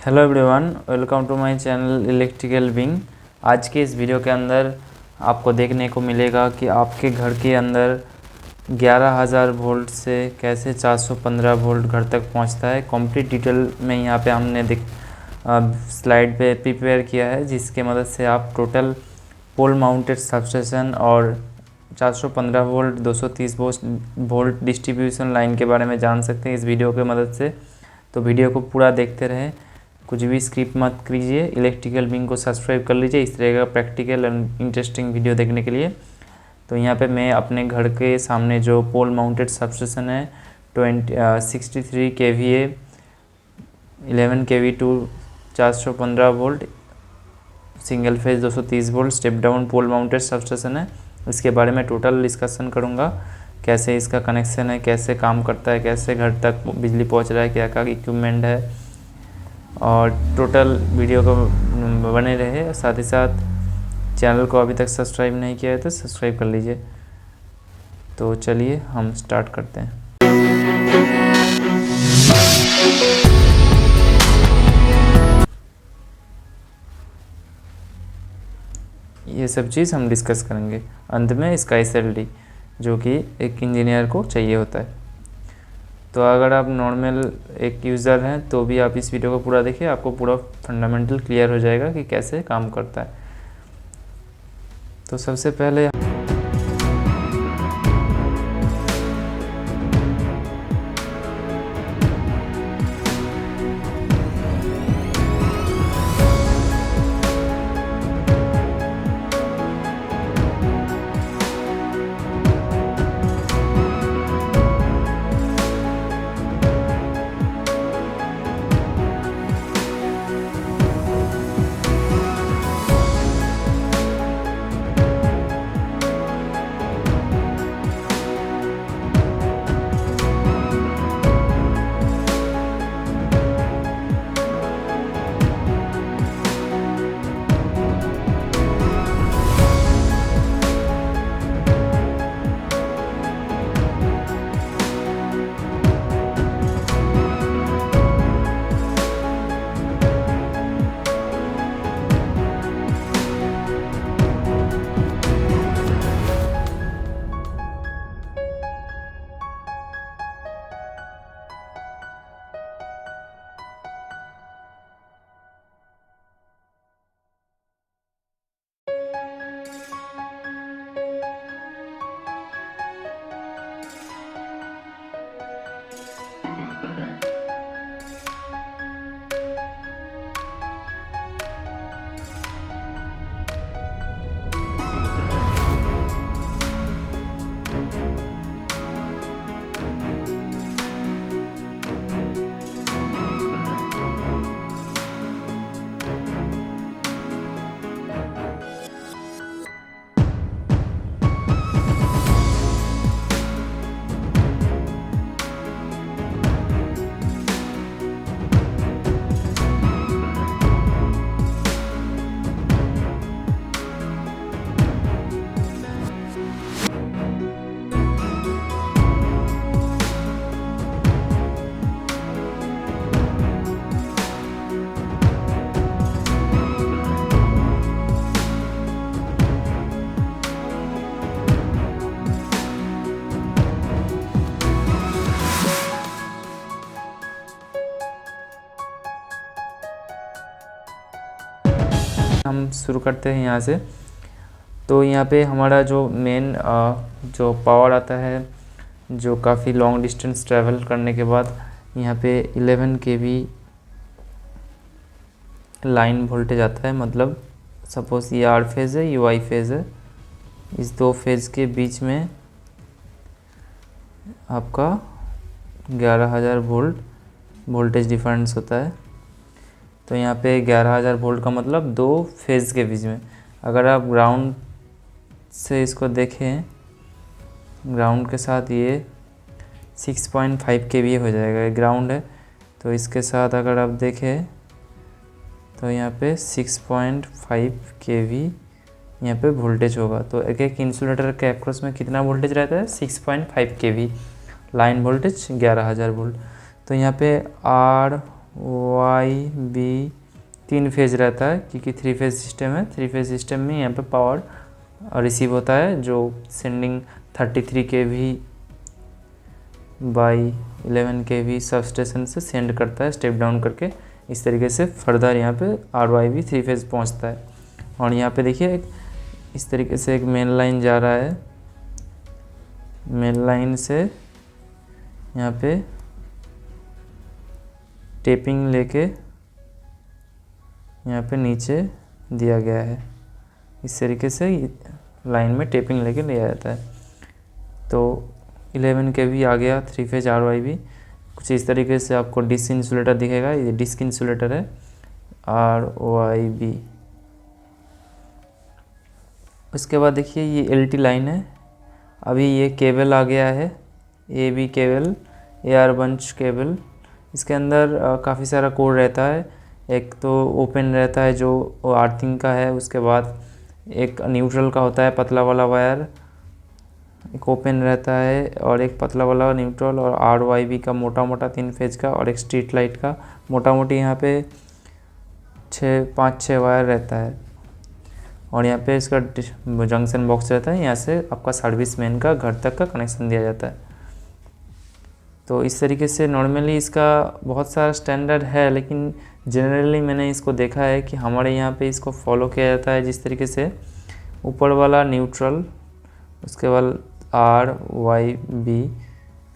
Hello everyone, welcome to my channel electrical wing. आज के इस वीडियो के अंदर आपको देखने को मिलेगा कि आपके घर के अंदर 11,000 वोल्ट से कैसे 415 वोल्ट घर तक पहुंचता है। कंप्लीट डिटेल में यहाँ पे हमने स्लाइड पे प्रिपेयर किया है, जिसके मदद से आप टोटल पोल माउंटेड सबस्टेशन और 415 वोल्ट 230 वोल्ट डिस्ट्रीब्यूशन लाइन के बारे में जान सकते हैं इस वीडियो के मदद से। तो वीडियो को पूरा देखते रहें, कुछ भी स्किप मत कीजिए। इलेक्ट्रिकल विंग को सब्सक्राइब कर लीजिए इस तरह का प्रैक्टिकल एंड इंटरेस्टिंग वीडियो देखने के लिए। तो यहाँ पे मैं अपने घर के सामने जो पोल माउंटेड सबस्टेशन है 63 kVA 11 kV to 415 volt single phase 230 volt step down pole mounted substation है, इसके बारे में टोटल डिस्कशन करूँगा। कैसे इसका कनेक्शन है, कैसे काम करता है, कैसे घर तक बिजली पहुँच रहा है, क्या क्या इक्विपमेंट है, और टोटल वीडियो को बने रहे। साथ ही साथ चैनल को अभी तक सब्सक्राइब नहीं किया है तो सब्सक्राइब कर लीजिए। तो चलिए हम स्टार्ट करते हैं। ये सब चीज़ हम डिस्कस करेंगे अंत में। इसका SLD जो कि एक इंजीनियर को चाहिए होता है। तो अगर आप नॉर्मल एक यूज़र हैं तो भी आप इस वीडियो को पूरा देखिए, आपको पूरा फंडामेंटल क्लियर हो जाएगा कि कैसे काम करता है। तो सबसे पहले हम शुरू करते हैं यहाँ से। तो यहाँ पे हमारा जो मेन जो पावर आता है, जो काफ़ी लॉन्ग डिस्टेंस ट्रैवल करने के बाद यहाँ पे 11 kV लाइन वोल्टेज आता है। मतलब सपोज ये R फेज़ है, ये Y फेज़ है, इस दो फेज़ के बीच में आपका 11,000 वोल्ट वोल्टेज डिफरेंस होता है। तो यहाँ पे 11,000 वोल्ट का मतलब दो फेज़ के बीच में। अगर आप ग्राउंड से इसको देखें, ग्राउंड के साथ ये 6.5 kVA हो जाएगा। ये ग्राउंड है, तो इसके साथ अगर आप देखें तो यहाँ पे 6.5 kV यहाँ पे वोल्टेज होगा। तो एक एक इंसुलेटर के अक्रॉस में कितना वोल्टेज रहता है? 6.5 kV। Line voltage 11,000 volt. तो यहाँ पे वाई बी 3 फेज रहता है, क्योंकि 3 फेज सिस्टम है। 3 फेज सिस्टम में यहाँ पे पावर रिसीव होता है, जो sending 33 kV by 11 kV sub station से सेंड करता है स्टेप डाउन करके। इस तरीके से फर्दर यहाँ पे RYB 3 फेज पहुँचता है। और यहाँ पे देखिए इस तरीके से एक मेन लाइन जा रहा है, मेन लाइन से यहाँ पे टेपिंग लेके यहाँ पे नीचे दिया गया है। इस तरीके से लाइन में टेपिंग लेके लिया जाता है। तो 11 kV आ गया 3 फेज RYB। कुछ इस तरीके से आपको डिस्क इंसुलेटर दिखेगा, ये डिस्क इंसुलेटर है RYB। उसके बाद देखिए ये LT लाइन है। अभी ये केबल आ गया है, AB cable, AR bunch cable. इसके अंदर काफ़ी सारा कोड रहता है। एक तो ओपन रहता है जो अर्थिंग का है, उसके बाद एक न्यूट्रल का होता है पतला वाला वायर, एक ओपन रहता है, और एक पतला वाला न्यूट्रल, और RYB का मोटा मोटा 3 फेज का, और एक स्ट्रीट लाइट का मोटा मोटी यहाँ पे 5-6 वायर रहता है। और यहाँ पे इसका जंक्शन बॉक्स रहता है, यहाँ से आपका सर्विस मैन का घर तक का कनेक्शन दिया जाता है। तो इस तरीके से नॉर्मली इसका बहुत सारा स्टैंडर्ड है, लेकिन जनरली मैंने इसको देखा है कि हमारे यहाँ पे इसको फॉलो किया जाता है जिस तरीके से ऊपर वाला न्यूट्रल, उसके बाद RYB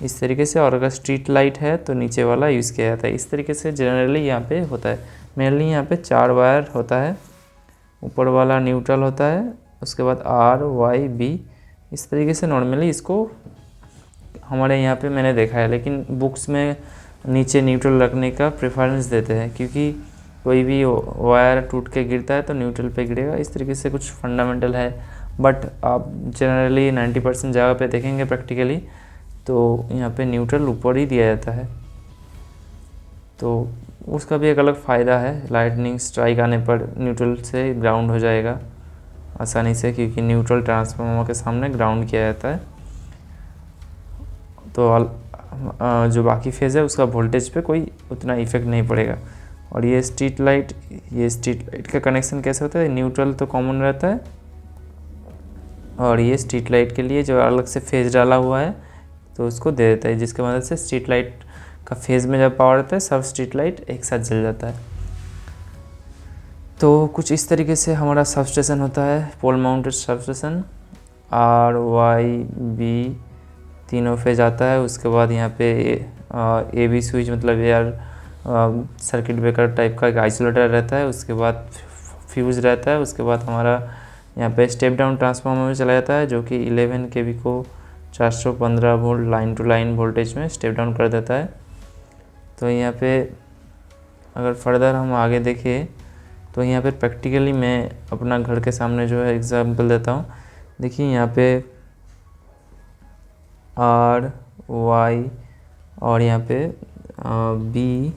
इस तरीके से, और अगर स्ट्रीट लाइट है तो नीचे वाला यूज़ किया जाता है। इस तरीके से जनरली यहाँ पे होता है। मेनली यहाँ पे 4 वायर होता है, ऊपर वाला न्यूट्रल होता है, उसके बाद RYB। इस तरीके से नॉर्मली इसको हमारे यहाँ पे मैंने देखा है, लेकिन बुक्स में नीचे न्यूट्रल रखने का प्रेफरेंस देते हैं, क्योंकि कोई भी वायर टूट के गिरता है तो न्यूट्रल पे गिरेगा। इस तरीके से कुछ फंडामेंटल है, बट आप जनरली 90% जगह पे देखेंगे प्रैक्टिकली तो यहाँ पे न्यूट्रल ऊपर ही दिया जाता है। तो उसका भी एक अलग फ़ायदा है, लाइटनिंग स्ट्राइक आने पर न्यूट्रल से ग्राउंड हो जाएगा आसानी से, क्योंकि न्यूट्रल ट्रांसफार्मर के सामने ग्राउंड किया जाता है। तो जो बाकी फेज़ है उसका वोल्टेज पे कोई उतना इफेक्ट नहीं पड़ेगा। और ये स्ट्रीट लाइट का कनेक्शन कैसे होता है, न्यूट्रल तो कॉमन रहता है, और ये स्ट्रीट लाइट के लिए जो अलग से फेज़ डाला हुआ है तो उसको दे देता है, जिसकी मदद से स्ट्रीट लाइट का फेज़ में जब पावर आता है सब स्ट्रीट लाइट एक साथ जल जाता है। तो कुछ इस तरीके से हमारा सब स्टेशन होता है, पोल माउंटेड सब स्टेशन। RYB तीनों फेज आता है। उसके बाद यहाँ पे AB स्विच मतलब यार सर्किट ब्रेकर टाइप का एक आइसोलेटर रहता है। उसके बाद फ्यूज़ रहता है। उसके बाद हमारा यहाँ पे स्टेप डाउन ट्रांसफार्मर में चला जाता है, जो कि 11 kV को 415 volt line to line voltage में स्टेप डाउन कर देता है। तो यहाँ पे अगर फर्दर हम आगे देखें तो यहाँ पे प्रैक्टिकली मैं अपना घर के सामने जो है एग्जांपल देता हूँ। देखिए यहाँ पे RY और यहाँ पे B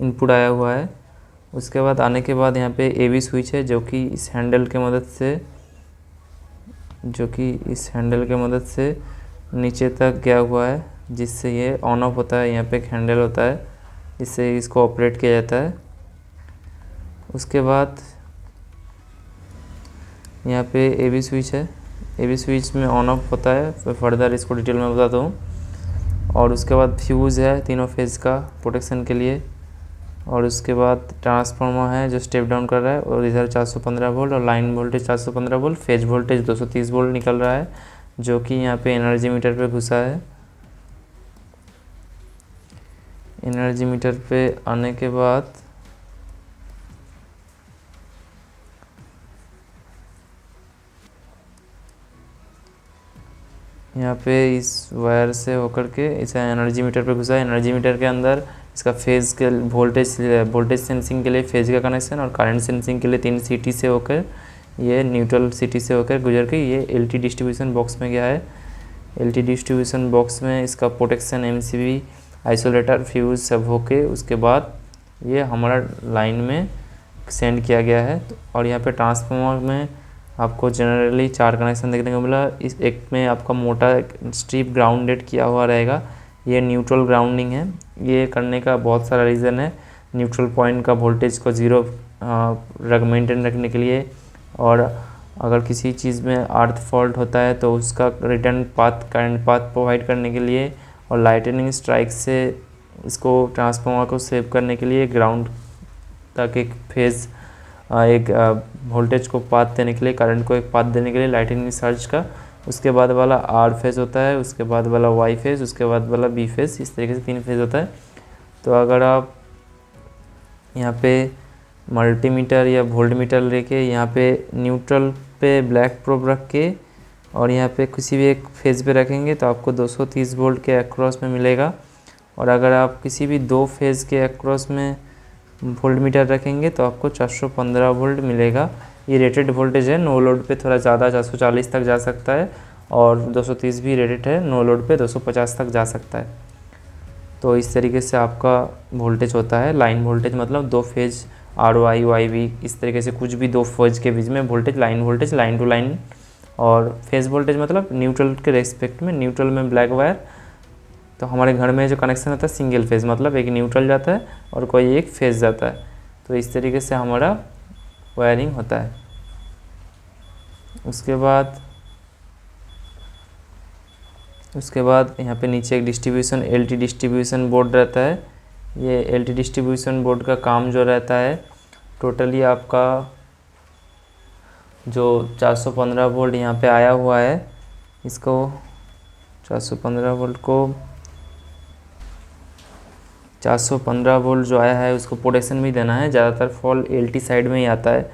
इनपुट आया हुआ है। उसके बाद आने के बाद यहाँ पे AB स्विच है, जो कि इस हैंडल के मदद से नीचे तक गया हुआ है, जिससे ये ऑन ऑफ होता है। यहाँ पे एक हैंडल होता है जिससे इसको ऑपरेट किया जाता है। उसके बाद यहाँ पे AB स्विच है, AB स्विच में ऑन ऑफ होता है, फिर फर्दर इसको डिटेल में बताता हूँ। और उसके बाद फ्यूज़ है तीनों फेज़ का प्रोटेक्शन के लिए। और उसके बाद ट्रांसफार्मर है जो स्टेप डाउन कर रहा है, और इधर 415 वोल्ट और line voltage 415 volt, phase voltage 230 volt निकल रहा है, जो कि यहाँ पे एनर्जी मीटर पे घुसा है। एनर्जी मीटर पे आने के बाद यहाँ पे इस वायर से होकर के इसे एनर्जी मीटर पे घुसा है। एनर्जी मीटर के अंदर इसका फेज़ के वोल्टेज सेंसिंग के लिए फेज़ का कनेक्शन, और करंट सेंसिंग के लिए 3 CT से होकर ये न्यूट्रल CT से होकर गुजर के ये LT डिस्ट्रीब्यूशन बॉक्स में गया है। LT डिस्ट्रीब्यूशन बॉक्स में इसका प्रोटेक्शन MCB आइसोलेटर फ्यूज़ सब होके उसके बाद ये हमारा लाइन में सेंड किया गया है। और यहाँ पे ट्रांसफार्मर में आपको जनरली 4 कनेक्शन देखने को मिला। इस एक में आपका मोटा स्ट्रिप ग्राउंडेड किया हुआ रहेगा, ये न्यूट्रल ग्राउंडिंग है। ये करने का बहुत सारा रीज़न है। न्यूट्रल पॉइंट का वोल्टेज को ज़ीरो मेंटेन रखने के लिए, और अगर किसी चीज़ में अर्थ फॉल्ट होता है तो उसका return path, current path provide करने के लिए, और लाइटनिंग स्ट्राइक से इसको ट्रांसफार्मर को सेव करने के लिए, ग्राउंड तक एक फेज़ एक वोल्टेज को पाथ देने के लिए, करंट को एक पाथ देने के लिए लाइटनिंग सर्ज का। उसके बाद वाला आर फेज़ होता है, उसके बाद वाला वाई फेज़, उसके बाद वाला बी फेज़, इस तरीके से 3 फेज़ होता है। तो अगर आप यहाँ पे मल्टीमीटर या वोल्टमीटर लेके यहाँ पे न्यूट्रल पे ब्लैक प्रोब रख के और यहाँ पे किसी भी एक फेज़ पे रखेंगे तो आपको 230 वोल्ट के अक्रॉस में मिलेगा। और अगर आप किसी भी 2 फेज़ के अक्रॉस में वोल्टमीटर रखेंगे तो आपको 415 वोल्ट मिलेगा। ये रेटेड वोल्टेज है, नो लोड पे थोड़ा ज़्यादा 440 तक जा सकता है, और 230 भी रेटेड है, नो लोड पे 250 तक जा सकता है। तो इस तरीके से आपका वोल्टेज होता है। लाइन वोल्टेज मतलब 2 phase R O I Y V, इस तरीके से कुछ भी 2 फेज के बीच में वोल्टेज, लाइन टू लाइन। और फेज वोल्टेज मतलब न्यूट्रल के रेस्पेक्ट में, न्यूट्रल में ब्लैक वायर। तो हमारे घर में जो कनेक्शन होता है सिंगल फेज, मतलब एक न्यूट्रल जाता है और कोई एक फेज जाता है। तो इस तरीके से हमारा वायरिंग होता है। उसके बाद यहाँ पे नीचे एक डिस्ट्रीब्यूशन एलटी डिस्ट्रीब्यूशन बोर्ड रहता है। ये एलटी डिस्ट्रीब्यूशन बोर्ड का काम जो रहता है, टोटली आपका जो 415 वोल्ट यहाँ पे आया हुआ है, इसको 415 वोल्ट को 415 वोल्ट जो आया है उसको प्रोटेक्शन भी देना है। ज़्यादातर फॉल एलटी साइड में ही आता है।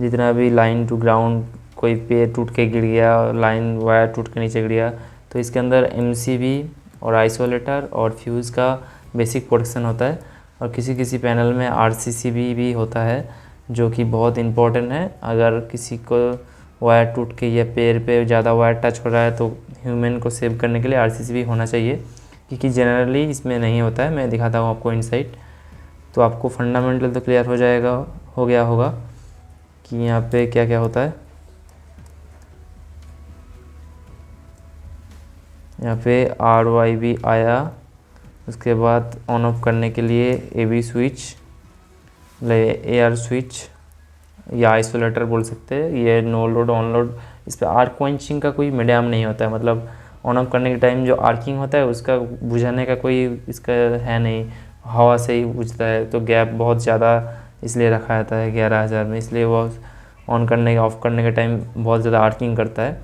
जितना भी लाइन टू ग्राउंड, कोई पेड़ टूट के गिर गया, लाइन वायर टूट के नीचे गिर गया, तो इसके अंदर एमसीबी और आइसोलेटर और फ्यूज़ का बेसिक प्रोटेक्शन होता है। और किसी किसी पैनल में आरसीसीबी भी होता है, जो कि बहुत इम्पोर्टेंट है। अगर किसी को वायर टूट के या पेड़ पे ज़्यादा वायर टच हो रहा है तो ह्यूमन को सेव करने के लिए आरसीसीबी होना चाहिए, क्योंकि जनरली इसमें नहीं होता है। मैं दिखाता हूँ आपको इनसाइट, तो आपको फंडामेंटल तो क्लियर हो गया होगा कि यहाँ पे क्या क्या होता है। यहाँ पे आर वाई बी आया, उसके बाद ऑन ऑफ करने के लिए A B switch, A R switch या आइसोलेटर बोल सकते हैं। ये नो लोड ऑन लोड, इस पर आर्क क्वेंचिंग का कोई मीडियम नहीं होता है, मतलब ऑन ऑफ करने के टाइम जो आर्किंग होता है उसका बुझाने का कोई इसका है नहीं, हवा से ही बुझता है। तो गैप बहुत ज़्यादा इसलिए रखा जाता है 11,000 में, इसलिए वो ऑन करने ऑफ करने के टाइम बहुत ज़्यादा आर्किंग करता है।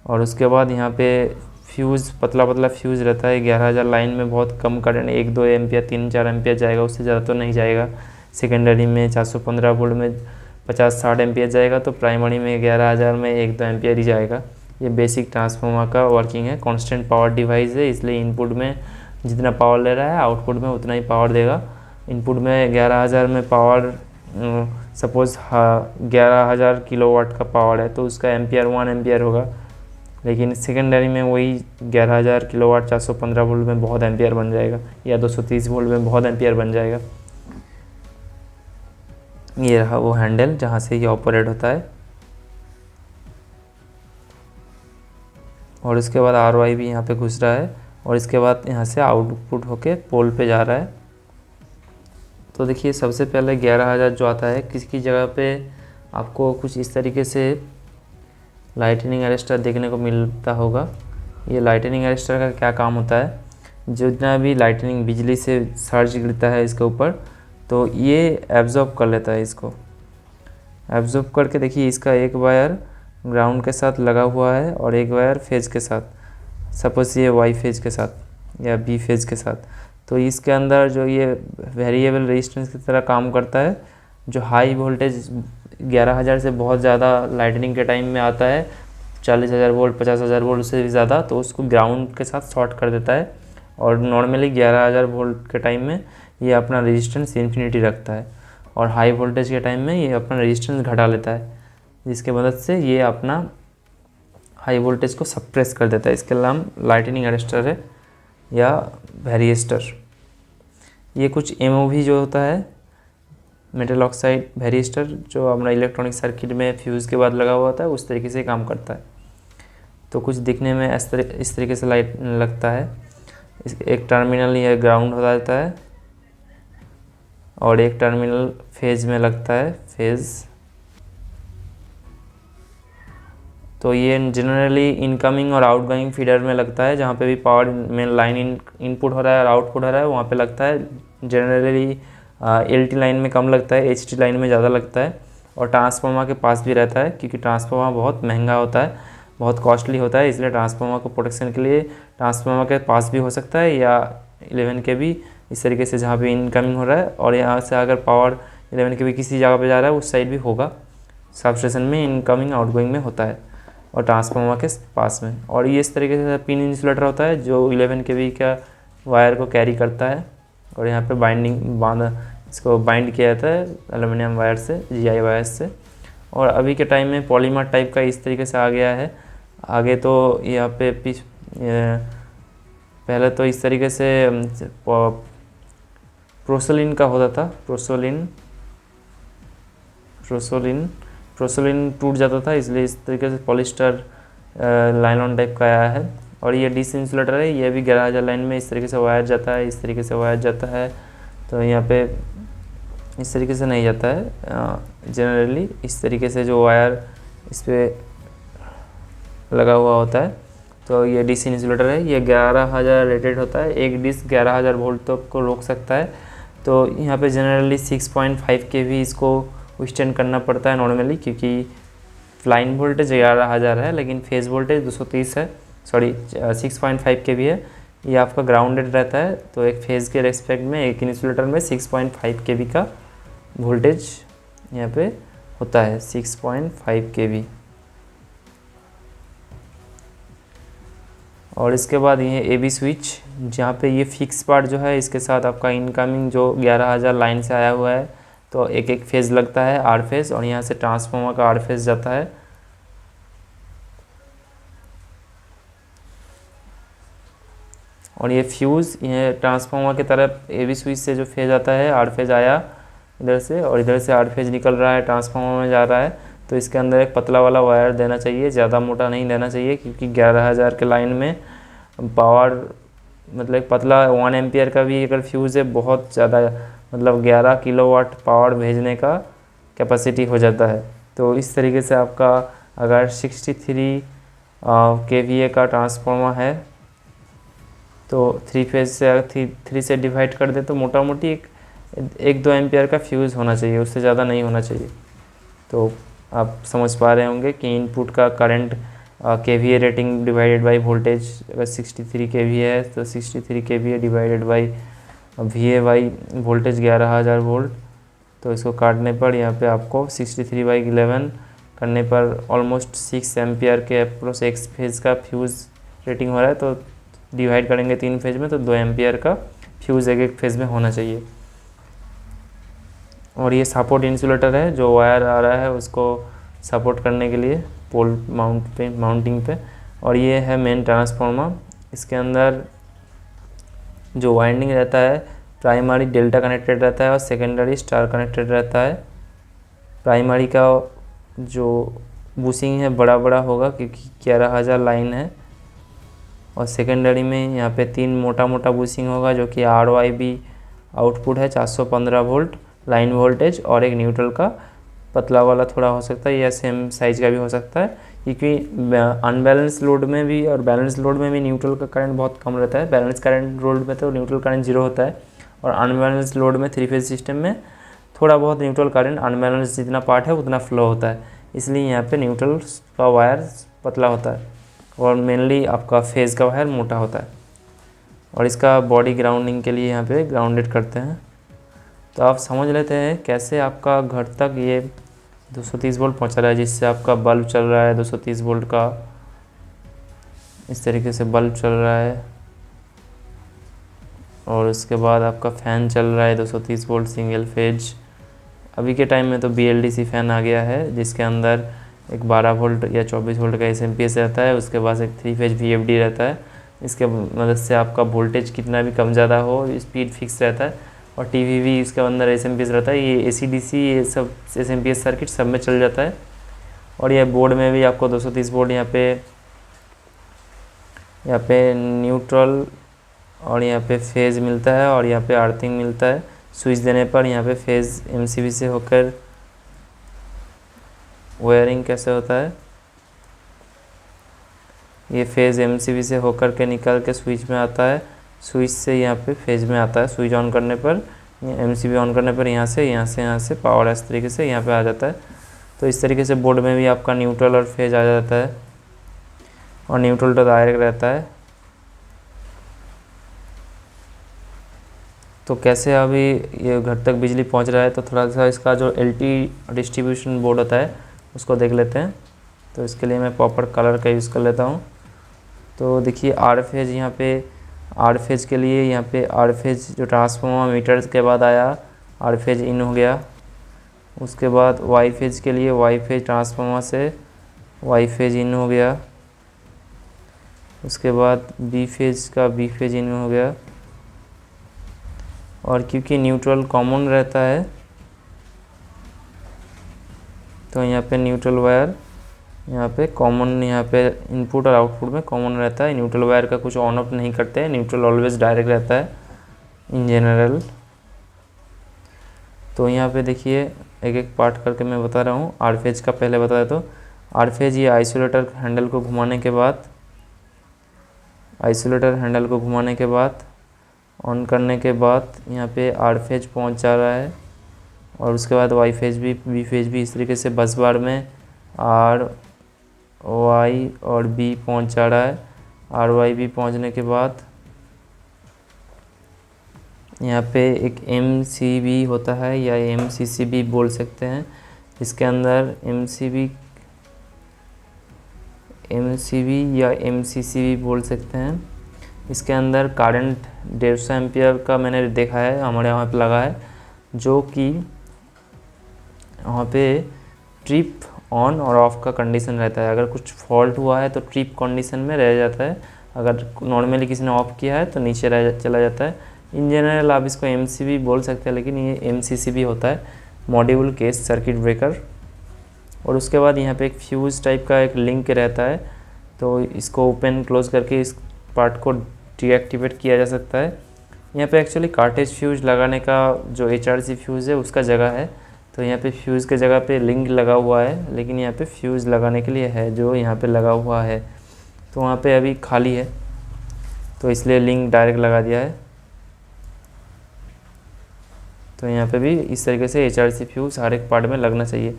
और उसके बाद यहाँ पे फ्यूज़, पतला पतला फ्यूज़ रहता है। 11,000 लाइन में बहुत कम करंट, 1-2 एम्पियर 3-4 एम्पियर जाएगा, उससे ज़्यादा तो नहीं जाएगा। सेकेंडरी में 415 वोल्ट में 50-60 एम्पियर जाएगा, तो प्राइमरी में 11,000 में 1-2 एम्पियर ही जाएगा। ये बेसिक ट्रांसफार्मर का वर्किंग है। कांस्टेंट पावर डिवाइस है, इसलिए इनपुट में जितना पावर ले रहा है आउटपुट में उतना ही पावर देगा। इनपुट में 11,000 में पावर, सपोज़ 11,000 किलोवाट का पावर है तो उसका एम्पियर 1 एम्पियर होगा, लेकिन सेकेंडरी में वही 11,000 किलोवाट 415 वोल्ट में बहुत एम्पियर बन जाएगा, या 230 वोल्ट में बहुत एम्पियर बन जाएगा। ये रहा वो हैंडल जहाँ से ये ऑपरेट होता है। और उसके बाद आर वाई भी यहाँ पे घुस रहा है, और इसके बाद यहाँ से आउटपुट होके पोल पे जा रहा है। तो देखिए सबसे पहले 11,000 जो आता है, किसी जगह पे आपको कुछ इस तरीके से लाइटनिंग अरेस्टर देखने को मिलता होगा। ये लाइटनिंग अरेस्टर का क्या काम होता है, जितना भी लाइटनिंग बिजली से सर्ज गिरता है इसके ऊपर, तो ये एब्जॉर्ब कर लेता है। इसको एब्जॉर्ब करके देखिए, इसका एक वायर ग्राउंड के साथ लगा हुआ है और एक वायर फेज के साथ, सपोज ये वाई फेज के साथ या बी फेज के साथ। तो इसके अंदर जो ये वेरिएबल रेजिस्टेंस की तरह काम करता है। जो हाई वोल्टेज 11,000 से बहुत ज़्यादा लाइटनिंग के टाइम में आता है, 40,000 वोल्ट 50,000 वोल्ट से भी ज़्यादा, तो उसको ग्राउंड के साथ शॉर्ट कर देता है। और नॉर्मली 11,000 वोल्ट के टाइम में ये अपना रेजिस्टेंस इन्फिनिटी रखता है, और हाई वोल्टेज के टाइम में ये अपना रेजिस्टेंस घटा लेता है, जिसके मदद से ये अपना हाई वोल्टेज को सप्रेस कर देता है। इसके नाम लाइटनिंग अरेस्टर है या वेरिएस्टर। ये कुछ एमओवी जो होता है, मेटल ऑक्साइड वेरिएस्टर, जो हमारा इलेक्ट्रॉनिक सर्किट में फ्यूज़ के बाद लगा हुआ होता है, उस तरीके से काम करता है। तो कुछ दिखने में इस तरीके से लाइट लगता है। एक टर्मिनल या ग्राउंड हो जाता है, और एक टर्मिनल फेज में लगता है, फेज। तो ये जनरली इनकमिंग और आउटगोइंग फीडर में लगता है, जहाँ पे भी पावर में लाइन इनपुट हो रहा है और आउटपुट हो रहा है वहाँ पे लगता है। जनरली एलटी लाइन में कम लगता है, एचटी लाइन में ज़्यादा लगता है। और ट्रांसफार्मर के पास भी रहता है, क्योंकि ट्रांसफार्मर बहुत महंगा होता है, बहुत कॉस्टली होता है, इसलिए ट्रांसफार्मर को प्रोटेक्शन के लिए ट्रांसफार्मर के पास भी हो सकता है, या 11 के भी इस तरीके से जहाँ पे इनकमिंग हो रहा है, और यहाँ से अगर पावर 11 के भी किसी जगह पे जा रहा है उस साइड भी होगा। सब स्टेशन में इनकमिंग आउटगोइंग में होता है और ट्रांसफार्मर के पास में। और ये इस तरीके से पिन इंसुलेटर होता है जो 11 kV का वायर को कैरी करता है, और यहाँ पे इसको बाइंड किया जाता है एल्युमिनियम वायर से, GI वायर से। और अभी के टाइम में पॉलीमर टाइप का इस तरीके से आ गया है। आगे तो यहाँ पे पहले तो इस तरीके से प्रोसोलिन का होता था, प्रोसोलिन टूट जाता था, इसलिए इस तरीके से पॉलिस्टर लाइनॉन टाइप का आया है। और ये डिस इंसुलेटर है, ये भी 11,000 लाइन में इस तरीके से वायर जाता है, इस तरीके से वायर जाता है। तो यहाँ पे इस तरीके से नहीं जाता है, जनरली इस तरीके से जो वायर इस पर लगा हुआ होता है। तो ये डिस इंसुलेटर है, ये 11,000 रेटेड होता है, एक डिस 11,000 वोल्ट तक को रोक सकता है। तो यहाँ पे जनरली 6.5 kV इसको विथस्टैंड करना पड़ता है नॉर्मली, क्योंकि लाइन वोल्टेज 11,000 है लेकिन फेज वोल्टेज 230 है, सॉरी 6.5 kV है। ये आपका ग्राउंडेड रहता है, तो एक फेज़ के रेस्पेक्ट में एक इंसुलेटर में 6.5 kV का वोल्टेज यहाँ पे होता है, 6.5 kV। और इसके बाद ये AB स्विच, जहाँ पे ये फिक्स पार्ट जो है इसके साथ आपका इनकमिंग जो 11,000 लाइन से आया हुआ है, तो एक एक फेज़ लगता है, R फेज़, और यहाँ से ट्रांसफार्मर का R फेज़ जाता है। और ये फ्यूज़ ये ट्रांसफार्मर की तरफ AB स्विच से जो फेज़ आता है, R फेज़ आया इधर से, और इधर से R फेज़ निकल रहा है, ट्रांसफार्मर में जा रहा है। तो इसके अंदर एक पतला वाला वायर देना चाहिए, ज़्यादा मोटा नहीं देना चाहिए, क्योंकि 11,000 के लाइन में पावर मतलब एक पतला 1 एम्पियर का भी अगर फ्यूज़ है, बहुत ज़्यादा मतलब 11 किलोवाट पावर भेजने का कैपेसिटी हो जाता है। तो इस तरीके से आपका अगर 63 kVA का ट्रांसफार्मर है, तो 3 फेज से अगर 3 से डिवाइड कर दे तो मोटा मोटी एक 2 एम्पियर का फ्यूज़ होना चाहिए, उससे ज़्यादा नहीं होना चाहिए। तो आप समझ पा रहे होंगे कि इनपुट का current kVA rating divided by voltage, अगर 63 kVA है तो 63 kVA divided by VA by voltage 11,000 volt. तो इसको काटने पर यहाँ पे आपको 63/11 करने पर ऑलमोस्ट 6 एम्पियर के अप्रोक्स एक फेज़ का फ्यूज़ रेटिंग हो रहा है। तो डिवाइड करेंगे 3 फेज में तो 2 एम्पियर का फ्यूज़ एक फेज़ में होना चाहिए। और ये सपोर्ट इंसुलेटर है, जो वायर आ रहा है उसको सपोर्ट करने के लिए पोल माउंटिंग पे। और ये है मेन ट्रांसफार्मर, इसके अंदर जो वाइंडिंग रहता है प्राइमरी डेल्टा कनेक्टेड रहता है और सेकेंडरी स्टार कनेक्टेड रहता है। प्राइमरी का जो बूसिंग है बड़ा बड़ा होगा, क्योंकि 11,000 लाइन है, और सेकेंडरी में यहाँ पे 3 मोटा मोटा बूसिंग होगा, जो कि RYB आउटपुट है 415 वोल्ट लाइन वोल्टेज, और एक न्यूट्रल का पतला वाला थोड़ा हो सकता है या सेम साइज का भी हो सकता है, क्योंकि अनबैलेंस लोड में भी और बैलेंस लोड में भी न्यूट्रल का करंट बहुत कम रहता है। बैलेंस करंट लोड में तो न्यूट्रल करंट 0 होता है, और अनबैलेंस लोड में 3 फेज सिस्टम में थोड़ा बहुत न्यूट्रल करंट अनबैलेंस जितना पार्ट है उतना फ्लो होता है, इसलिए यहाँ पे न्यूट्रल का वायर पतला होता है और मेनली आपका फेज़ का वायर मोटा होता है। और इसका बॉडी ग्राउंडिंग के लिए यहाँ पे ग्राउंडेड करते हैं। तो आप समझ लेते हैं कैसे आपका घर तक ये 230 वोल्ट पहुँचा रहा है, जिससे आपका बल्ब चल रहा है 230 वोल्ट का, इस तरीके से बल्ब चल रहा है। और उसके बाद आपका फ़ैन चल रहा है 230 वोल्ट सिंगल फेज। अभी के टाइम में तो BLDC फ़ैन आ गया है, जिसके अंदर एक 12 वोल्ट या 24 वोल्ट का SMPS रहता है, उसके बाद एक 3 फेज VFD रहता है। इसके मदद से आपका वोल्टेज कितना भी कम ज़्यादा हो स्पीड फिक्स रहता है, और TV भी इसके अंदर SMPS रहता है। ये AC/DC ये सब SMPS सर्किट सब में चल जाता है। और ये बोर्ड में भी आपको 230 वोल्ट यहाँ पे न्यूट्रल और यहाँ पे फेज़ मिलता है, और यहाँ पे अर्थिंग मिलता है स्विच देने पर यहाँ पे फेज़ एमसीबी से होकर वायरिंग कैसे होता है, ये फेज़ एमसीबी से होकर के निकल के स्विच में आता है, स्विच से यहाँ पे फेज़ में आता है। स्विच ऑन करने पर, एमसीबी ऑन करने पर यहाँ से पावर इस तरीके से यहाँ पे आ जाता है। तो इस तरीके से बोर्ड में भी आपका न्यूट्रल और फेज़ आ जाता है, और न्यूट्रल तो डायरेक्ट रहता है। तो कैसे अभी ये घर तक बिजली पहुंच रहा है, तो थोड़ा सा इसका जो एलटी डिस्ट्रीब्यूशन बोर्ड होता है उसको देख लेते हैं। तो इसके लिए मैं प्रॉपर कलर का यूज़ कर लेता हूं। तो देखिए आर फेज, यहाँ पे आर फेज के लिए यहाँ पे आर फेज जो ट्रांसफार्मर मीटर के बाद आया, आर फेज इन हो गया। उसके बाद वाई फेज के लिए वाई फेज ट्रांसफार्मर से वाई फेज इन हो गया। उसके बाद बी फेज का बी फेज इन हो गया। और क्योंकि न्यूट्रल कॉमन रहता है तो यहाँ पे न्यूट्रल वायर यहाँ पे कॉमन, यहाँ पे इनपुट और आउटपुट में कॉमन रहता है। न्यूट्रल वायर का कुछ ऑन ऑफ नहीं करते हैं, न्यूट्रल ऑलवेज डायरेक्ट रहता है इन जनरल। तो यहाँ पे देखिए एक एक पार्ट करके मैं बता रहा हूँ। आर फेज का पहले बताया, तो आर फेज ये आइसोलेटर हैंडल को घुमाने के बाद ऑन करने के बाद यहाँ पे आर फेज पहुँच जा रहा है। और उसके बाद वाई फेज भी, बी फेज भी, इस तरीके से बस बार में आर वाई और बी पहुँच जा रहा है। आर वाई बी पहुँचने के बाद यहाँ पे एक एम सी बी होता है या एम सी सी बी बोल सकते हैं। इसके अंदर एम सी बी या एम सी सी बी बोल सकते हैं। इसके अंदर करंट 150 एम्पियर का मैंने देखा है, हमारे यहाँ पे लगा है, जो कि वहाँ पे ट्रिप ऑन और ऑफ का कंडीशन रहता है। अगर कुछ फॉल्ट हुआ है तो ट्रिप कंडीशन में रह जाता है, अगर नॉर्मली किसी ने ऑफ किया है तो नीचे चला जाता है। इन जनरल आप इसको एमसीबी बोल सकते हैं, लेकिन ये एमसीसीबी होता है, मॉड्यूल केस सर्किट ब्रेकर। और उसके बाद यहाँ पे एक फ्यूज़ टाइप का एक लिंक रहता है, तो इसको ओपन क्लोज करके इस पार्ट को डीएक्टिवेट किया जा सकता है। यहाँ पे एक्चुअली कार्टेज फ्यूज़ लगाने का जो एचआरसी फ्यूज़ है उसका जगह है, तो यहाँ पे फ्यूज़ के जगह पे लिंक लगा हुआ है, लेकिन यहाँ पे फ्यूज़ लगाने के लिए है जो यहाँ पे लगा हुआ है। तो वहाँ पे अभी खाली है, तो इसलिए लिंक डायरेक्ट लगा दिया है। तो यहाँ पे भी इस तरीके से एचआरसी फ्यूज़ हर एक पार्ट में लगना चाहिए।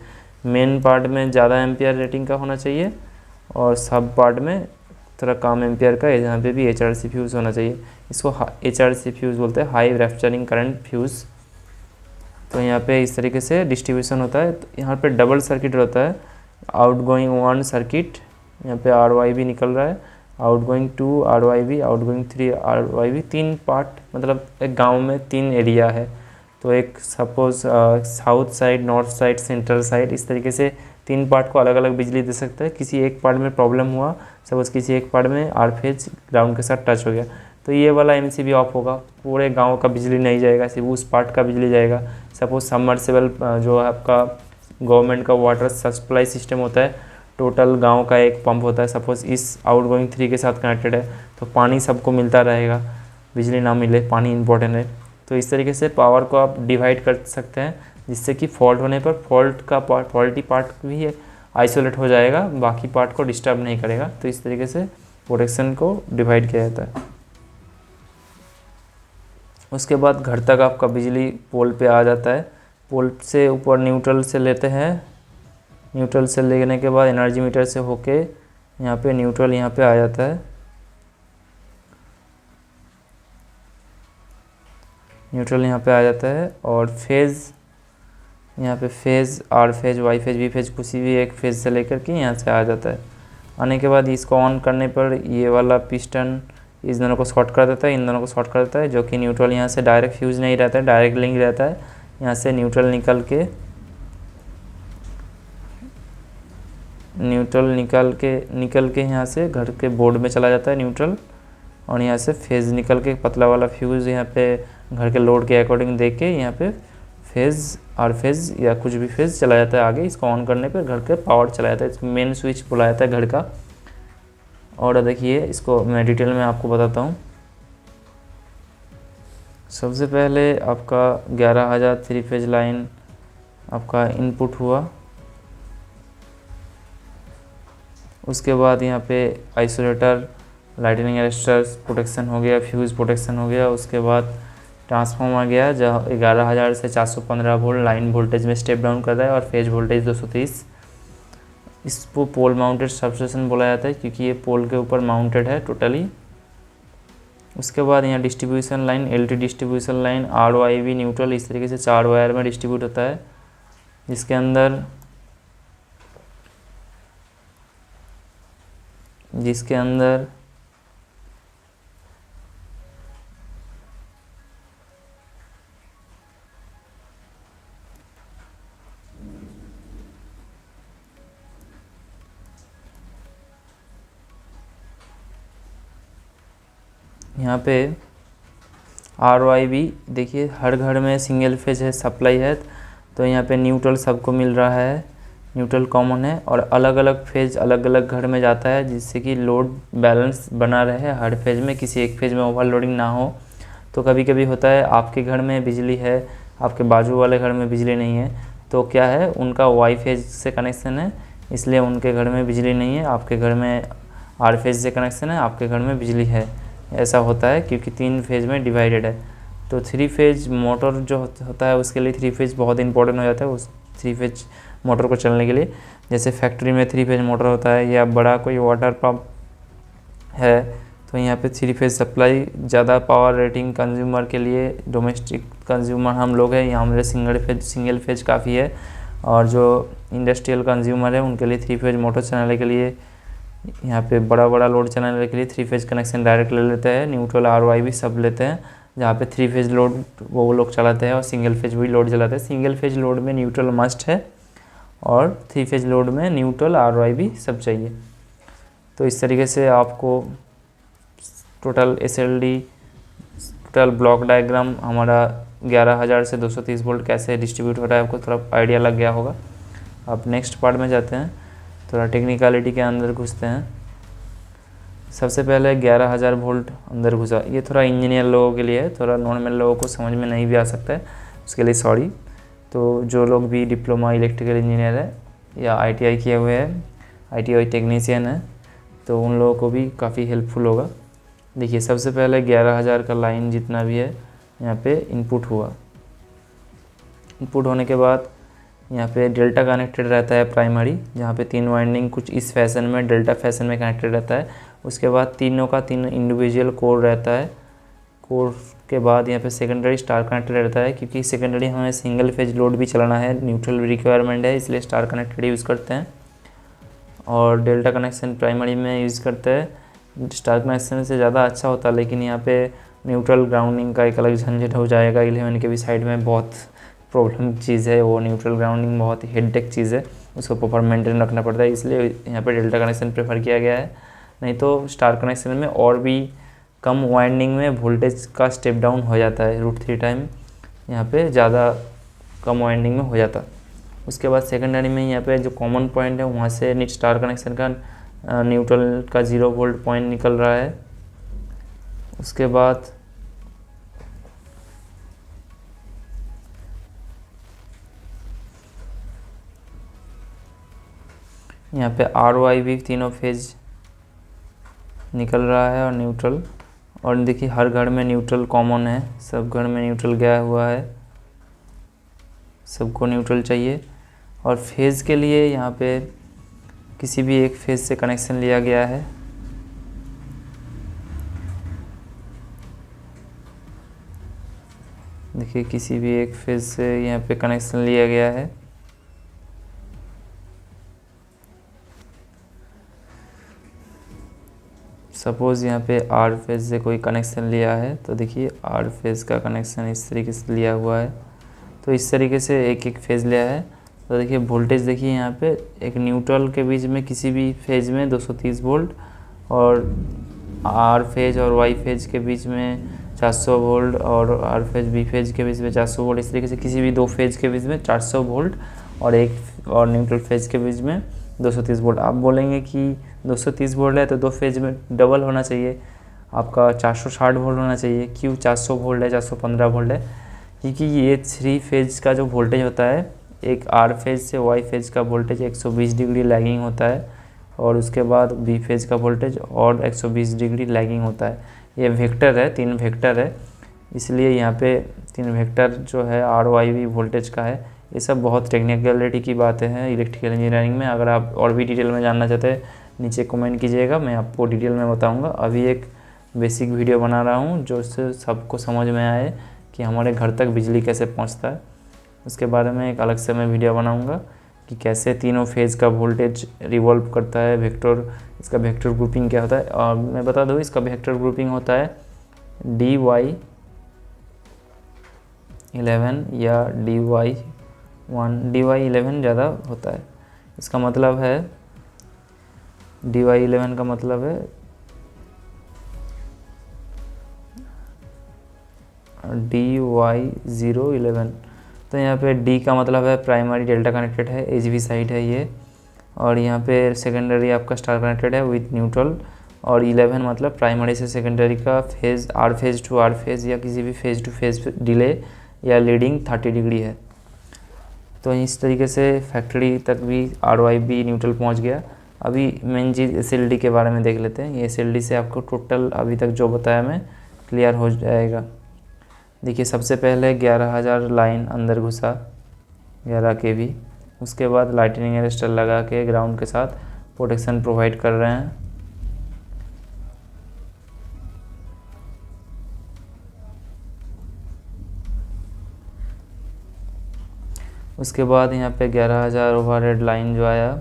मेन पार्ट में ज़्यादा एम्पियर रेटिंग का होना चाहिए, और सब पार्ट में थोड़ा कम एम्पियर का, यहाँ पे भी एचआरसी फ्यूज़ होना चाहिए। इसको एचआरसी फ्यूज़ बोलते हैं, हाई रैप्चरिंग करंट फ्यूज़। तो यहाँ पे इस तरीके से डिस्ट्रीब्यूशन होता है। तो यहाँ पे डबल सर्किट होता है, आउटगोइंग 1 सर्किट, यहाँ पे आर वाई भी निकल रहा है, आउटगोइंग 2 आर वाई भी, आउटगोइंग 3 आर वाई भी। 3 पार्ट, मतलब एक गांव में 3 एरिया है, तो एक suppose south side, north side, central side, इस तरीके से 3 पार्ट को अलग अलग बिजली दे सकता है। किसी एक पार्ट में प्रॉब्लम हुआ, सपोज किसी एक पार्ट में आर फेज ग्राउंड के साथ टच हो गया, तो ये वाला एमसीबी ऑफ होगा, पूरे गांव का बिजली नहीं जाएगा, सिर्फ उस पार्ट का बिजली जाएगा। सपोज सबमर्सिबल जो आपका गवर्नमेंट का वाटर सप्लाई सिस्टम होता है, टोटल गांव का एक पंप होता है, सपोज इस आउटगोइंग 3 के साथ कनेक्टेड है, तो पानी सबको मिलता रहेगा, बिजली ना मिले, पानी इंपॉर्टेंट है। तो इस तरीके से पावर को आप डिवाइड कर सकते हैं, जिससे कि फॉल्ट होने पर फॉल्टी पार्ट भी आइसोलेट हो जाएगा, बाकी पार्ट को डिस्टर्ब नहीं करेगा। तो इस तरीके से प्रोटेक्शन को डिवाइड किया जाता है। उसके बाद घर तक आपका बिजली पोल पे आ जाता है, पोल से ऊपर न्यूट्रल से लेते हैं, न्यूट्रल से लेने के बाद एनर्जी मीटर से होके यहाँ पे न्यूट्रल यहाँ पे आ जाता है, न्यूट्रल यहाँ पे आ जाता है। और फेज़, यहाँ पे phase, R phase, Y phase, B phase, किसी भी एक फेज से लेकर के यहाँ से आ जाता है। आने के बाद इसको ऑन करने पर ये वाला पिस्टन इस दोनों को शॉर्ट कर देता है, इन दोनों को शॉर्ट कर देता है, जो कि न्यूट्रल यहाँ से डायरेक्ट फ्यूज़ नहीं रहता है, डायरेक्ट लिंक रहता है। यहाँ से न्यूट्रल निकल के यहाँ से घर के बोर्ड में चला जाता है न्यूट्रल, और यहाँ से फेज़ निकल के पतला वाला फ्यूज़ यहाँ पे घर के लोड के अकॉर्डिंग देख के यहाँ पे फेज़, आर फेज़ या कुछ भी फेज़ चला जाता है आगे। इसको ऑन करने पर घर के पावर चला जाता है, इसको मेन स्विच बोला जाता है घर का। और देखिए इसको मैं डिटेल में आपको बताता हूँ। सबसे पहले आपका 11,000 थ्री फेज लाइन आपका इनपुट हुआ। उसके बाद यहाँ पे आइसोलेटर, लाइटनिंग अरेस्टर्स प्रोटेक्शन हो गया, फ्यूज़ प्रोटेक्शन हो गया। उसके बाद ट्रांसफार्मर गया जहाँ 11,000 से 415 वोल्ट लाइन वोल्टेज में स्टेप डाउन कर रहा है और फेज वोल्टेज 230। इसको पोल माउंटेड सबस्टेशन बोला जाता है क्योंकि ये पोल के ऊपर माउंटेड है टोटली। उसके बाद यहाँ distribution line, LT distribution line, ROIV, neutral, इस तरीके से 4 वायर में डिस्ट्रीब्यूट होता है, जिसके अंदर यहाँ पे आरओआईवी देखिए हर घर में सिंगल फेज है, सप्लाई है, तो यहाँ पे न्यूट्रल सबको मिल रहा है, न्यूट्रल कॉमन है और अलग अलग फेज अलग अलग घर में जाता है, जिससे कि लोड बैलेंस बना रहे हर फेज में, किसी एक फेज में ओवरलोडिंग ना हो। तो कभी कभी होता है आपके घर में बिजली है, आपके बाजू वाले घर में बिजली नहीं है, तो क्या है उनका वाई फेज से कनेक्शन है, इसलिए उनके घर में बिजली नहीं है, आपके घर में आर फेज से कनेक्शन है, आपके घर में बिजली है। ऐसा होता है क्योंकि 3 फेज में डिवाइडेड है। तो 3 फेज मोटर जो होता है उसके लिए 3 फेज बहुत इंपॉर्टेंट हो जाता है उस 3 फेज मोटर को चलने के लिए। जैसे फैक्ट्री में 3 फेज मोटर होता है या बड़ा कोई वाटर पंप है, तो यहाँ पे 3 फेज सप्लाई ज़्यादा पावर रेटिंग कंज्यूमर के लिए, डोमेस्टिक कंज्यूमर हम लोग हैं, यहाँ हमारे सिंगल फेज काफ़ी है। और जो इंडस्ट्रियल कंज्यूमर है उनके लिए 3 फेज मोटर चलाने के लिए, यहाँ पे बड़ा बड़ा लोड चलाने के लिए 3 फेज कनेक्शन डायरेक्ट ले लेते हैं, न्यूट्रल आरओआईवी सब लेते हैं। जहाँ पे 3 फेज लोड वो लोग चलाते हैं और सिंगल फेज वही लोड चलाते हैं। सिंगल फेज लोड में न्यूट्रल मस्ट है और 3 फेज लोड में न्यूट्रल आरओआईवी सब चाहिए। तो इस तरीके से आपको total SLD, total block diagram हमारा 11,000 से 230 वोल्ट कैसे डिस्ट्रीब्यूट हो रहा है आपको थोड़ा आइडिया लग गया होगा। अब नेक्स्ट पार्ट में जाते हैं, थोड़ा टेक्निकलिटी के अंदर घुसते हैं। सबसे पहले 11,000 वोल्ट अंदर घुसा, ये थोड़ा इंजीनियर लोगों के लिए है, थोड़ा नॉर्मल लोगों को समझ में नहीं भी आ सकता है, उसके लिए सॉरी। तो जो लोग भी डिप्लोमा इलेक्ट्रिकल इंजीनियर है या आईटीआई किए हुए हैं, आईटीआई टेक्नीशियन है, तो उन लोगों को भी काफ़ी हेल्पफुल होगा। देखिए सबसे पहले 11,000 का लाइन जितना भी है यहाँ पे इनपुट हुआ। इनपुट होने के बाद यहाँ पे डेल्टा कनेक्टेड रहता है प्राइमरी, जहाँ पे 3 वाइंडिंग कुछ इस फैशन में डेल्टा फैशन में कनेक्टेड रहता है। उसके बाद तीनों का 3 इंडिविजुअल कोर रहता है। कोर के बाद यहाँ पे सेकेंडरी स्टार कनेक्टेड रहता है, क्योंकि सेकेंडरी हमें सिंगल फेज लोड भी चलाना है, न्यूट्रल रिक्वायरमेंट है, इसलिए स्टार कनेक्टेड यूज़ करते हैं। और डेल्टा कनेक्शन प्राइमरी में यूज़ करते हैं। स्टार कनेक्शन से ज़्यादा अच्छा होता है, लेकिन यहाँ पे न्यूट्रल ग्राउंडिंग का एक अलग झंझट हो जाएगा। 11 के भी साइड में बहुत प्रॉब्लम चीज़ है वो, न्यूट्रल ग्राउंडिंग बहुत ही हेडेक चीज़ है, उसको प्रॉपर मेंटेन रखना पड़ता है, इसलिए यहाँ पे डेल्टा कनेक्शन प्रेफर किया गया है। नहीं तो स्टार कनेक्शन में और भी कम वाइंडिंग में वोल्टेज का स्टेप डाउन हो जाता है, √3 टाइम यहाँ पे ज़्यादा कम वाइंडिंग में हो जाता। उसके बाद सेकेंडरी में यहाँ पे जो कॉमन पॉइंट है वहाँ से स्टार कनेक्शन का न्यूट्रल का 0 वोल्ट पॉइंट निकल रहा है। उसके बाद यहाँ पे आरओआईवी तीनों फेज निकल रहा है और न्यूट्रल, और देखिए हर घर में न्यूट्रल कॉमन है, सब घर में न्यूट्रल गया हुआ है, सबको न्यूट्रल चाहिए। और फेज़ के लिए यहाँ पे किसी भी एक फेज़ से कनेक्शन लिया गया है। देखिए किसी भी एक फेज़ से यहाँ पे कनेक्शन लिया गया है। सपोज़ यहाँ पे आर फेज़ से कोई कनेक्शन लिया है, तो देखिए आर फेज़ का कनेक्शन इस तरीके से लिया हुआ है। तो इस तरीके से एक एक फेज़ लिया है। तो देखिए वोल्टेज देखिए यहाँ पे एक न्यूट्रल के बीच में किसी भी फेज़ में 230 वोल्ट, और आर फेज़ और वाई फेज़ के बीच में 400 वोल्ट, और आर फेज़ बी फेज़ के बीच में 400 वोल्ट। इस तरीके से किसी भी 2 फेज़ के बीच में 400 वोल्ट और एक और न्यूट्रल फेज़ के बीच में 230 वोल्ट। आप बोलेंगे कि 230 वोल्ट है तो 2 फेज़ में डबल होना चाहिए, आपका 460 वोल्ट होना चाहिए। क्यों 400 वोल्ट है, 415 वोल्ट है? क्योंकि ये 3 फेज का जो वोल्टेज होता है, एक आर फेज से वाई फेज का वोल्टेज 120 डिग्री लैगिंग होता है, और उसके बाद बी फेज का वोल्टेज और 120 डिग्री लैगिंग होता है। ये वेक्टर है, 3 वेक्टर है, इसलिए यहाँ पे 3 वेक्टर जो है आर वाई वी वोल्टेज का है। ये सब बहुत टेक्निकलिटी की बातें हैं इलेक्ट्रिकल इंजीनियरिंग में। अगर आप और भी डिटेल में जानना चाहते हैं नीचे कमेंट कीजिएगा, मैं आपको डिटेल में बताऊंगा। अभी एक बेसिक वीडियो बना रहा हूँ जो से सबको समझ में आए कि हमारे घर तक बिजली कैसे पहुँचता है। उसके बारे में एक अलग से मैं वीडियो बनाऊँगा कि कैसे तीनों फेज़ का वोल्टेज रिवॉल्व करता है, वेक्टर, इसका वेक्टर ग्रुपिंग क्या होता है। और मैं बता दूँ इसका वेक्टर ग्रुपिंग होता है DY11 या DY1। DY11 ज़्यादा होता है। इसका मतलब है DY11 का मतलब है DY011। तो यहाँ पे D का मतलब है प्राइमरी डेल्टा कनेक्टेड है, HV साइड है ये, और यहाँ पे सेकेंडरी आपका स्टार कनेक्टेड है विथ न्यूट्रल। और 11 मतलब प्राइमरी से सेकेंडरी का phase, R phase to R phase या किसी भी फेज़ टू फेज़ डिले या लीडिंग 30 डिग्री है। तो इस तरीके से फैक्ट्री तक भी आर वाई बी न्यूट्रल पहुँच गया। अभी मेन चीज़ SLD के बारे में देख लेते हैं। ये SLD से आपको टोटल अभी तक जो बताया मैं क्लियर हो जाएगा। देखिए सबसे पहले 11,000 लाइन अंदर घुसा, 11 kV। उसके बाद लाइटनिंग अरेस्टर लगा के ग्राउंड के साथ प्रोटेक्शन प्रोवाइड कर रहे हैं। उसके बाद यहाँ पे 11,000 ओवरहेड लाइन जो आया,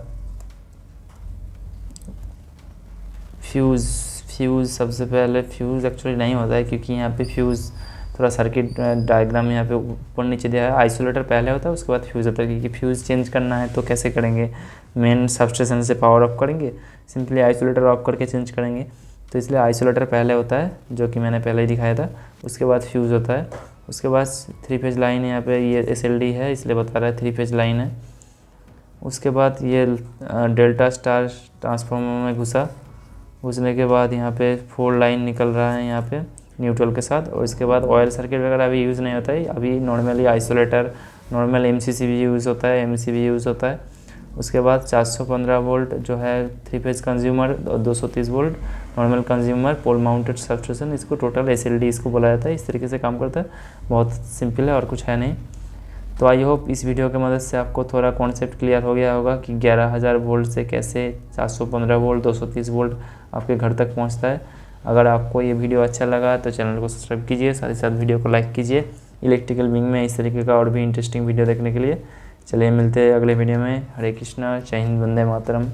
फ्यूज़ सबसे पहले फ्यूज़ एक्चुअली नहीं होता है क्योंकि यहाँ पे फ्यूज़ थोड़ा सर्किट डायग्राम यहाँ पे ऊपर नीचे दिया है। आइसोलेटर पहले होता है, उसके बाद फ्यूज़ होता है। क्योंकि फ्यूज़ चेंज करना है तो कैसे करेंगे, मेन सबस्टेशन से पावर ऑफ करेंगे, सिंपली आइसोलेटर ऑफ करके चेंज करेंगे। तो इसलिए आइसोलेटर पहले होता है जो कि मैंने पहले ही दिखाया था। उसके बाद फ्यूज़ होता है। उसके बाद 3 फेज लाइन, यहाँ पे ये SLD है इसलिए बता रहा है 3 फेज लाइन है। उसके बाद ये डेल्टा स्टार ट्रांसफार्मर में घुसने के बाद यहाँ पे 4 लाइन निकल रहा है यहाँ पे न्यूट्रल के साथ। और इसके बाद ऑयल सर्किट वगैरह अभी यूज़ नहीं होता है, अभी नॉर्मली आइसोलेटर, नॉर्मल MCC भी यूज़ होता है, MC भी यूज़ होता है। उसके बाद 415 वोल्ट जो है 3 फेज कंज्यूमर और 230 वोल्ट नॉर्मल कंज्यूमर पोल माउंटेड सबस्टेशन, इसको टोटल SLD इसको बोला जाता है। इस तरीके से काम करता है, बहुत सिंपल है और कुछ है नहीं। तो आई होप इस वीडियो की मदद से आपको थोड़ा कॉन्सेप्ट क्लियर हो गया होगा कि 11,000 वोल्ट से कैसे 415 वोल्ट 230 वोल्ट आपके घर तक पहुंचता है। अगर आपको ये वीडियो अच्छा लगा तो चैनल को सब्सक्राइब कीजिए, साथ ही साथ वीडियो को लाइक कीजिए। इलेक्ट्रिकल विंग में इस तरीके का और भी इंटरेस्टिंग वीडियो देखने के लिए चलिए मिलते हैं अगले वीडियो में। हरे कृष्णा, जय हिंद, वंदे मातरम।